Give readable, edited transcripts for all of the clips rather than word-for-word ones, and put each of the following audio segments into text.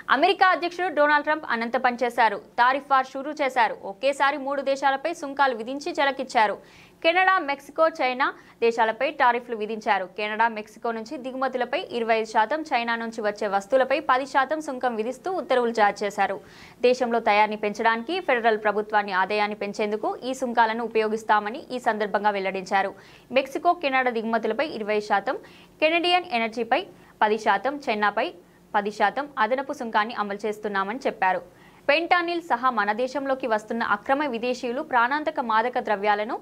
America అధ్యక్షుడు Donald Trump అనంత పనిచేశారు. Tariff war షురూ చేశారు. ఒకేసారి 3 దేశాలపై సుంకాలు విధించి జలకిచ్చారు. కెనడా, మెక్సికో, చైనా దేశాలపై టారిఫ్లు విధించారు. కెనడా, మెక్సికో నుంచి దిగుమతులపై 25%, చైనా నుంచి వచ్చే వస్తువులపై 10% సుంకం విధిస్తూ ఉత్తర్వులు జారీ చేశారు. దేశంలో తయారీని పెంచడానికి, ఫెడరల్ ప్రభుత్వాన్ని ఆదాయాన్ని పెంచేందుకు ఈ సుంకాలను ఉపయోగిస్తామని ఈ సందర్భంగా వెల్లడించారు. మెక్సికో, కెనడా దిగుమతులపై 20%, కెనడియన్ ఎనర్జీపై 10%, చైనాపై 10% అదనపు సుంకాన్ని అమలు చేస్తున్నామని చెప్పారు. ఫెంటానిల్ సహా మన దేశంలోకి వస్తున్న అక్రమ విదేశీయులు ప్రాణాంతక మాదక ద్రవ్యాలను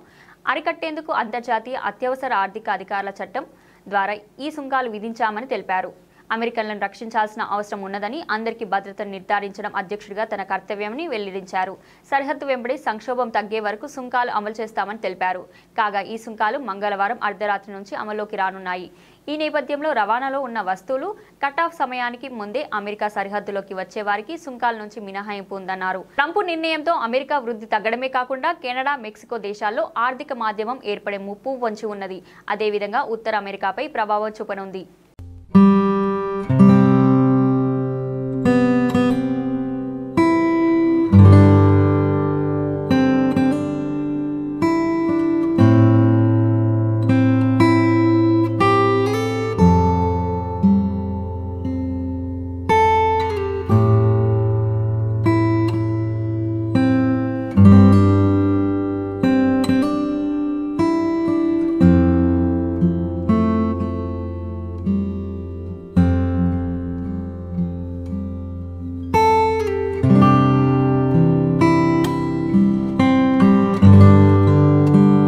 అరికట్టేందుకు అంతర్జాతీయ అత్యవసర ఆర్థిక అధికారుల చట్టం ద్వారా ఈ సుంకాలు విధించామని తెలిపారు. అమెరికన్లను రక్షించాల్సిన అవసరం ఉన్నదని, అందరికీ భద్రతను నిర్ధారించడం అధ్యక్షుడిగా తన కర్తవ్యమని వెల్లడించారు. సరిహద్దు వెంబడి సంక్షోభం తగ్గే వరకు సుంకాలు అమలు చేస్తామని తెలిపారు. కాగా ఈ సుంకాలు మంగళవారం అర్ధరాత్రి నుంచి అమల్లోకి రానున్నాయి. ఈ నేపథ్యంలో రవాణాలో ఉన్న వస్తువులు కటాఫ్ సమయానికి ముందే అమెరికా సరిహద్దులోకి వచ్చే వారికి సుంకాల నుంచి మినహాయింపు ఉందన్నారు. ట్రంప్ నిర్ణయంతో అమెరికా వృద్ధి తగ్గడమే కాకుండా కెనడా, మెక్సికో దేశాల్లో ఆర్థిక మాధ్యమం ఏర్పడే ముప్పు పొంచి ఉన్నది. అదేవిధంగా ఉత్తర అమెరికాపై ప్రభావం చూపనుంది.